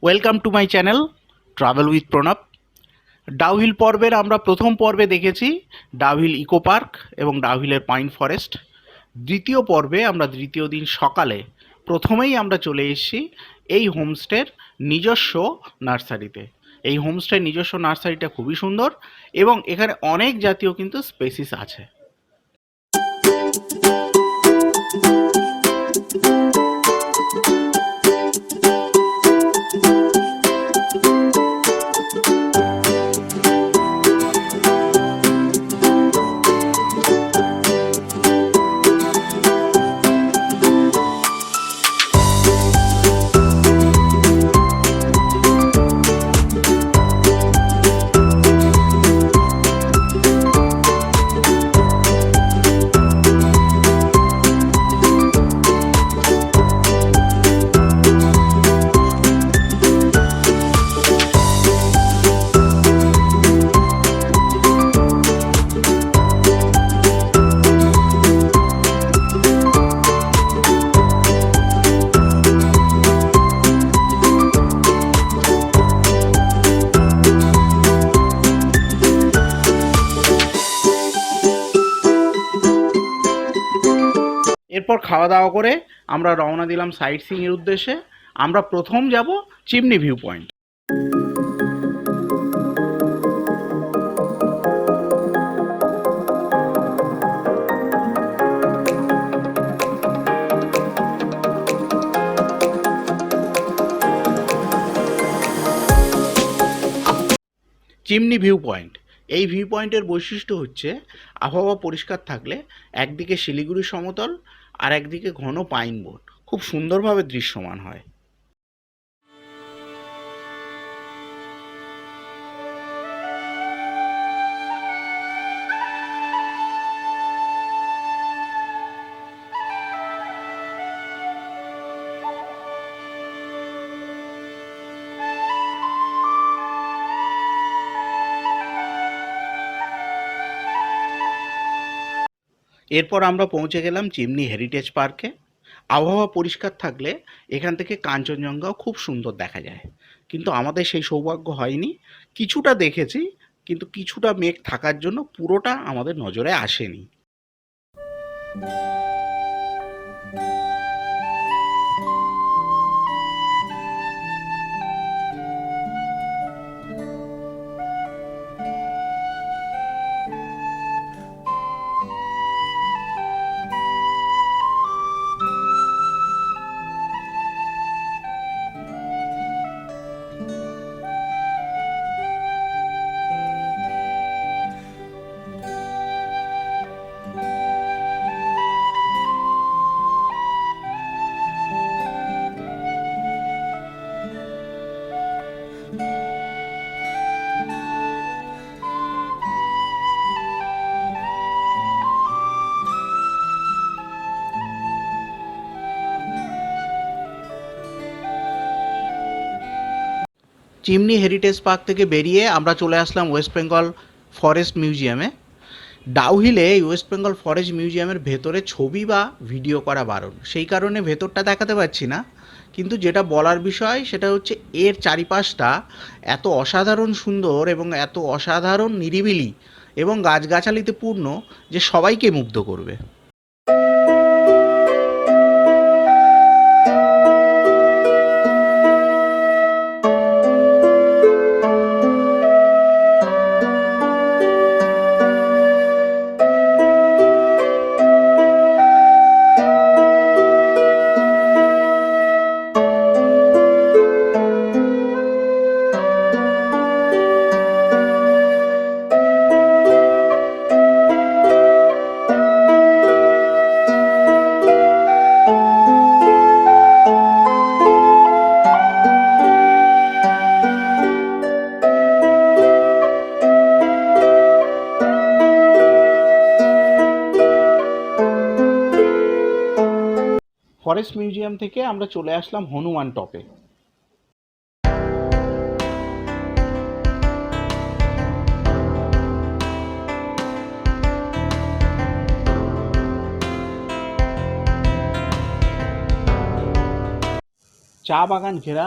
Welcome to my channel travel with Pranab. Dowhill পর্বের আমরা প্রথম পর্বে দেখেছি ডাউহিল ইকো পার্ক এবং ডাউহিলের পাইন ফরেস্ট। দ্বিতীয় পর্বে আমরা দ্বিতীয় দিন সকালে প্রথমেই আমরা চলে এসেছি এই হোমস্টের নিজস্ব নার্সারিতে। এই হোমস্টের নিজস্ব নার্সারিটা খুবই সুন্দর এবং এখানে অনেক জাতীয় কিন্তু স্পেসিস আছে। এরপর খাওয়া দাওয়া করে আমরা রওনা দিলাম সাইট সিইংয়ের উদ্দেশ্যে। আমরা প্রথম যাব chimney view point. Chimney view point, এই ভিউ পয়েন্টের বৈশিষ্ট্য হচ্ছে আবহাওয়া পরিষ্কার থাকলে একদিকে শিলিগুড়ি সমতল আর একদিকে ঘন পাইন বোর্ড খুব সুন্দরভাবে দৃশ্যমান হয়। এরপর আমরা পৌঁছে গেলাম চিমনি হেরিটেজ পার্কে। আবহাওয়া পরিষ্কার থাকলে এখান থেকে কাঞ্চনজঙ্ঘাও খুব সুন্দর দেখা যায়, কিন্তু আমাদের সেই সৌভাগ্য হয়নি। কিছুটা দেখেছি, কিন্তু কিছুটা মেঘ থাকার জন্য পুরোটা আমাদের নজরে আসেনি। চিমনি হেরিটেজ পার্ক থেকে বেরিয়ে আমরা চলে আসলাম ওয়েস্ট বেঙ্গল ফরেস্ট মিউজিয়ামে। ডাউহিলে এই ওয়েস্ট বেঙ্গল ফরেস্ট মিউজিয়ামের ভেতরে ছবি বা ভিডিও করা বারণ, সেই কারণে ভেতরটা দেখাতে পারছি না। কিন্তু যেটা বলার বিষয় সেটা হচ্ছে এর চারিপাশটা এত অসাধারণ সুন্দর এবং এত অসাধারণ নিরিবিলি এবং গাছগাছালিতে পূর্ণ যে সবাইকে মুগ্ধ করবে। ফরেস্ট মিউজিয়াম থেকে আমরা চলে আসলাম হনুমান টপে। চা বাগান ঘেরা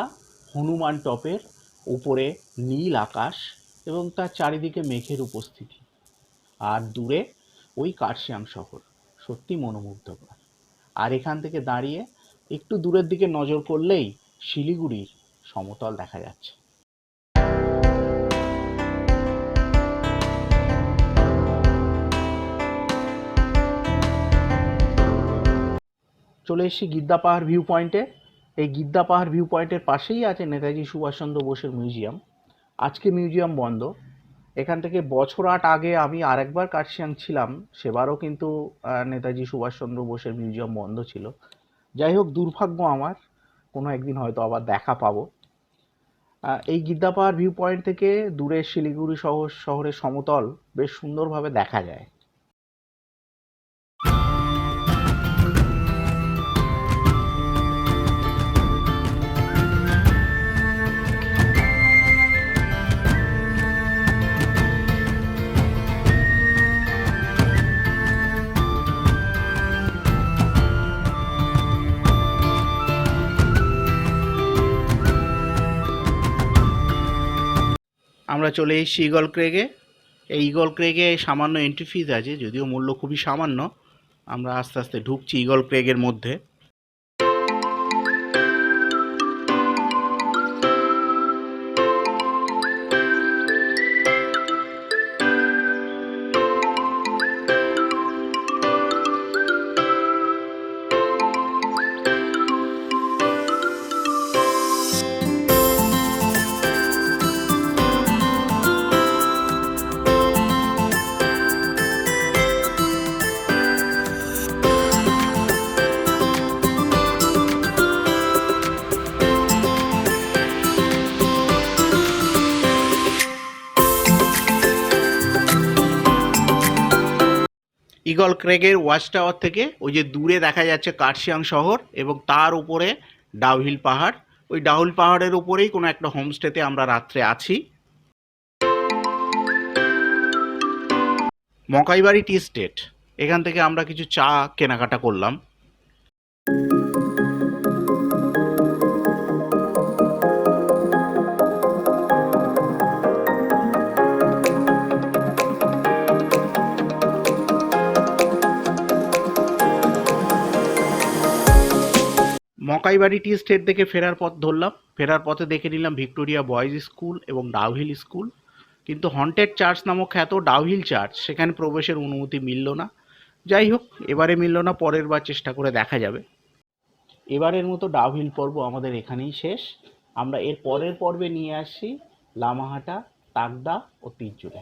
হনুমান টপের উপরে নীল আকাশ এবং তার চারিদিকে মেঘের উপস্থিতি, আর দূরে ওই কার্শিয়াং শহর, সত্যি মনোমুগ্ধকর। আর এখান থেকে দাঁড়িয়ে একটু দূরের দিকে নজর করলেই শিলিগুড়ির সমতল দেখা যাচ্ছে। চলে এসেছি গিদ্দা পাহাড় ভিউ পয়েন্টে। এই গিদ্দা পাহাড় ভিউ পয়েন্টের পাশেই আছে নেতাজি সুভাষচন্দ্র বোসের মিউজিয়াম। আজকে মিউজিয়াম বন্ধ। এখান থেকে বছর ৮ আগে আমি আরেকবার কার্শিয়াং ছিলাম, সেবারও কিন্তু নেতাজি সুভাষচন্দ্র বোসের মিউজিয়াম বন্ধ ছিল। যাই হোক, দুর্ভাগ্য আমার, কোনো একদিন হয়তো আবার দেখা পাবো। এই গিদ্দা পাহাড় ভিউ পয়েন্ট থেকে দূরে শিলিগুড়ি শহরের সমতল বেশ সুন্দরভাবে দেখা যায়। আমরা চলে এসেছি ঈগল ক্রেগে। এই ঈগল ক্রেগে সামান্য এন্ট্রি ফিজ আছে, যদিও মূল্য খুবই সামান্য। আমরা আস্তে আস্তে ঢুকছি ঈগল ক্রেগের মধ্যে। ঈগল ক্রেগের ওয়াচ টাওয়ার থেকে ওই যে দূরে দেখা যাচ্ছে কার্শিয়াং শহর এবং তার উপরে ডাউহিল পাহাড়। ওই ডাউহিল পাহাড়ের উপরেই কোনো একটা হোমস্টেতে আমরা রাত্রে আছি। মকাইবাড়ি টি স্টেট, এখান থেকে আমরা কিছু চা কেনাকাটা করলাম। মকাইবাড়ি টি স্টেট থেকে ফেরার পথ ধরলাম। ফেরার পথে দেখে নিলাম ভিক্টোরিয়া বয়েজ স্কুল এবং ডাউহিল স্কুল, কিন্তু হন্টেড চার্চ নামক খ্যাত ডাউহিল চার্চ, সেখানে প্রবেশের অনুমতি মিলল না। যাই হোক, এবারে মিলল না, পরের বার চেষ্টা করে দেখা যাবে। এবারের মতো ডাউহিল পর্ব আমাদের এখানেই শেষ। আমরা এর পরের পর্বে নিয়ে আসছি লামাহাটা, তাকদা ও তিরজুলে।